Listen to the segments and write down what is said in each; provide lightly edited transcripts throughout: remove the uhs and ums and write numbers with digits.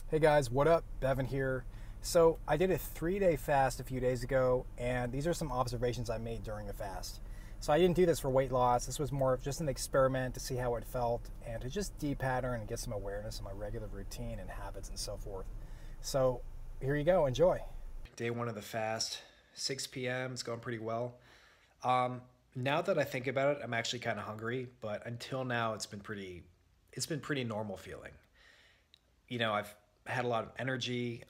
Hey guys, what up? Bevan here. So, I did a 3-day fast a few days ago, and these are some observations I made during the fast. So, I didn't do this for weight loss. This was more of just an experiment to see how it felt and to just de-pattern and get some awareness of my regular routine and habits and so forth. So, here you go. Enjoy. Day one of the fast, 6 p.m. It's going pretty well. Um, Now that I think about it, I'm actually kind of hungry, but until now, it's been pretty normal feeling. I've had a lot of energy.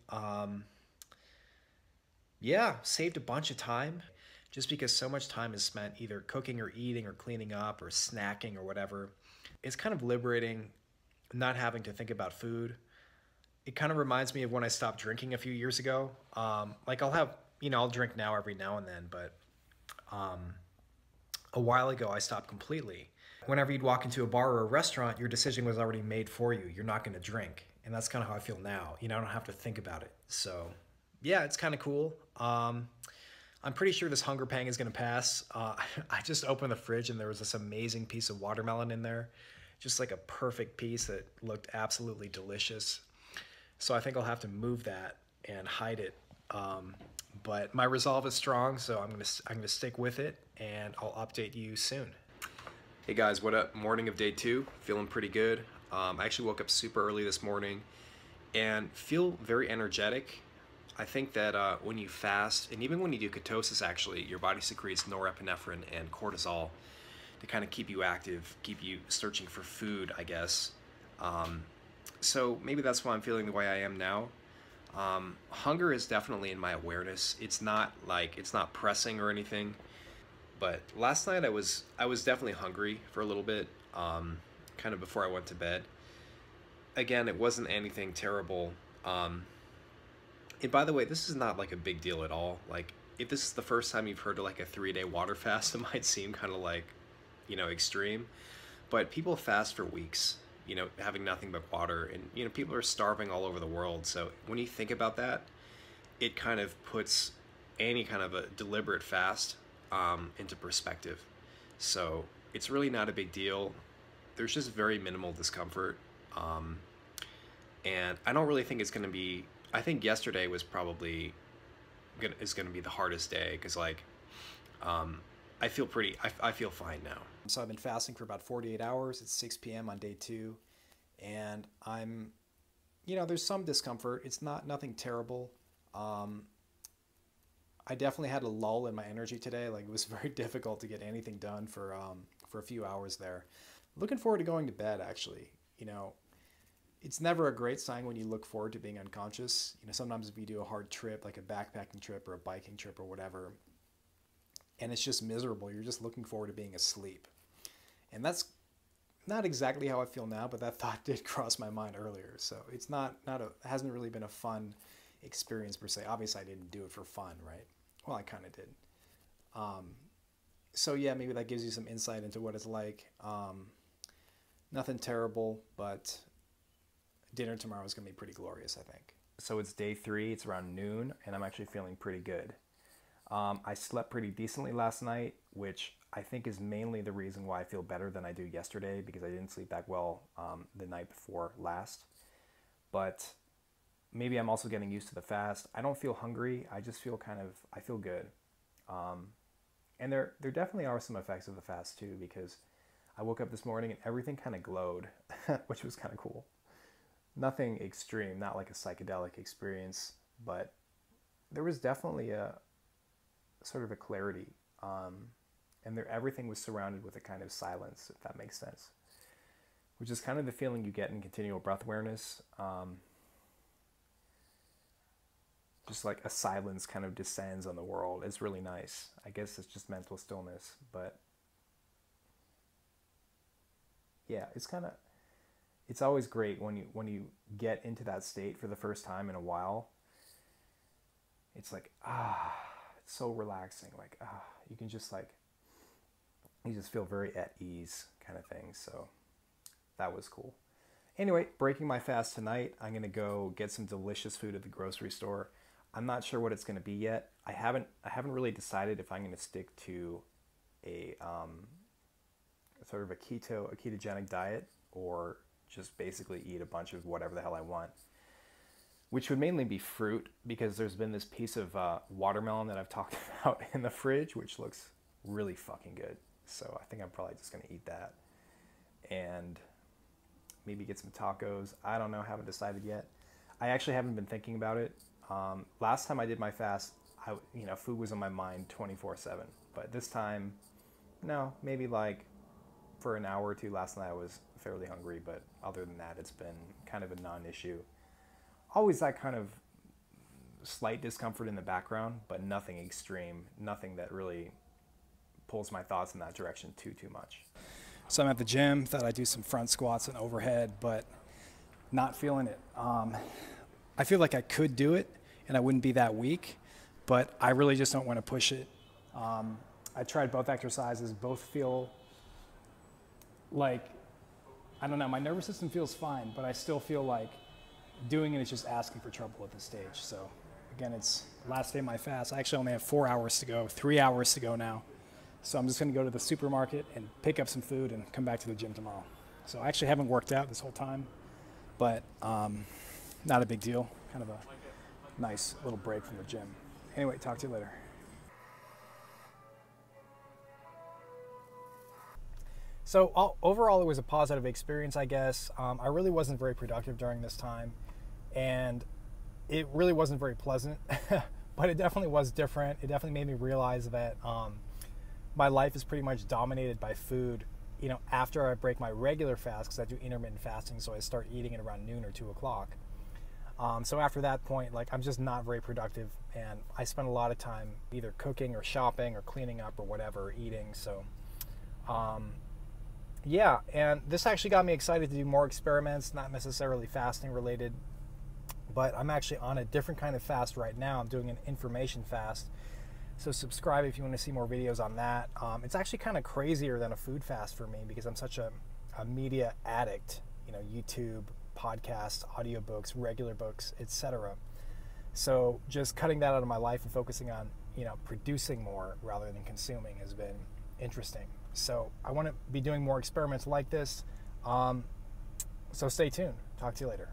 Yeah, saved a bunch of time just because so much time is spent either cooking or eating or cleaning up or snacking or whatever. It's kind of liberating not having to think about food. It kind of reminds me of when I stopped drinking a few years ago. Like I'll drink now every now and then, but a while ago I stopped completely. Whenever you'd walk into a bar or a restaurant, your decision was already made for you. You're not going to drink. And that's kind of how I feel now. I don't have to think about it. So, yeah, it's kind of cool. I'm pretty sure this hunger pang is going to pass. I just opened the fridge and there was this amazing piece of watermelon in there. Just like a perfect piece that looked absolutely delicious. So I think I'll have to move that and hide it. But my resolve is strong, so I'm gonna stick with it, and I'll update you soon. Hey guys, what up? Morning of day two, feeling pretty good. I actually woke up super early this morning and feel very energetic. I think that when you fast, and even when you do ketosis, actually, your body secretes norepinephrine and cortisol to kind of keep you active, keep you searching for food, I guess. Um, so maybe that's why I'm feeling the way I am now. Hunger is definitely in my awareness. It's not pressing or anything. But last night I was definitely hungry for a little bit, kind of before I went to bed. Again, it wasn't anything terrible. Um, and by the way, this is not like a big deal at all. Like if this is the first time you've heard of like a 3-day water fast, it might seem kind of like, extreme. But people fast for weeks, having nothing but water, and people are starving all over the world. So when you think about that, it kind of puts any kind of a deliberate fast into perspective. So it's really not a big deal. There's just very minimal discomfort. Um, and I don't really think it's going to be, I think yesterday was probably is going to be the hardest day because um, I feel fine now. So I've been fasting for about 48 hours. It's 6 p.m. on day two. And there's some discomfort. It's nothing terrible. Um, I definitely had a lull in my energy today. Like it was very difficult to get anything done for a few hours there. Looking forward to going to bed actually. It's never a great sign when you look forward to being unconscious. Sometimes if you do a hard trip, like a backpacking trip or a biking trip or whatever, and it's just miserable, you're just looking forward to being asleep. And that's not exactly how I feel now, but that thought did cross my mind earlier. So it's not hasn't really been a fun experience per se. Obviously, I didn't do it for fun, right? Well, I kind of did. Um, so yeah, maybe that gives you some insight into what it's like. Nothing terrible, but dinner tomorrow is going to be pretty glorious, I think. So it's day three. It's around noon, and I'm actually feeling pretty good. I slept pretty decently last night, which I think is mainly the reason why I feel better than I do yesterday because I didn't sleep that well the night before last. But maybe I'm also getting used to the fast. I don't feel hungry. I just feel I feel good. Um, and there definitely are some effects of the fast too because I woke up this morning and everything kind of glowed, which was kind of cool. Nothing extreme, not like a psychedelic experience, but there was definitely a sort of a clarity. And everything was surrounded with a kind of silence, if that makes sense, which is kind of the feeling you get in continual breath awareness. Just like a silence kind of descends on the world. It's really nice. I guess it's just mental stillness, but yeah, it's always great when you get into that state for the first time in a while. It's like it's so relaxing. Like you can just you just feel very at ease kind of thing. So that was cool. Anyway, breaking my fast tonight, I'm going to go get some delicious food at the grocery store. I'm not sure what it's going to be yet. I haven't really decided if I'm going to stick to a sort of a ketogenic diet or just basically eat a bunch of whatever the hell I want. which would mainly be fruit, because there's been this piece of watermelon that I've talked about in the fridge, which looks really fucking good. So I think I'm probably just gonna eat that and maybe get some tacos. I don't know, haven't decided yet. I actually haven't been thinking about it. Last time I did my fast, food was on my mind 24/7. But this time, no, maybe like for an hour or two. Last night I was fairly hungry, but other than that, it's been kind of a non-issue. Always that kind of slight discomfort in the background, but nothing extreme, nothing that really pulls my thoughts in that direction too much. So I'm at the gym, thought I'd do some front squats and overhead, but not feeling it. I feel like I could do it and I wouldn't be that weak, but I really just don't want to push it. I tried both exercises, both feel like, I don't know, my nervous system feels fine, but I still feel like doing it is just asking for trouble at this stage. So again, it's last day of my fast. I actually only have 4 hours to go, 3 hours to go now. So I'm just gonna go to the supermarket and pick up some food and come back to the gym tomorrow. So I actually haven't worked out this whole time, but not a big deal. Kind of a nice little break from the gym. Anyway, talk to you later. So overall, it was a positive experience, I guess. I really wasn't very productive during this time, and it really wasn't very pleasant, but it definitely was different. It definitely made me realize that my life is pretty much dominated by food, after I break my regular fast, because I do intermittent fasting, so I start eating at around noon or 2 o'clock. So after that point, I'm just not very productive, and I spend a lot of time either cooking or shopping or cleaning up or whatever, eating. So yeah, and this actually got me excited to do more experiments, not necessarily fasting related, but I'm actually on a different kind of fast right now. I'm doing an information fast. So subscribe if you want to see more videos on that. It's actually kind of crazier than a food fast for me because I'm such a media addict, YouTube, podcasts, audiobooks, regular books, etc. So just cutting that out of my life and focusing on, producing more rather than consuming has been interesting. So I want to be doing more experiments like this. So stay tuned. Talk to you later.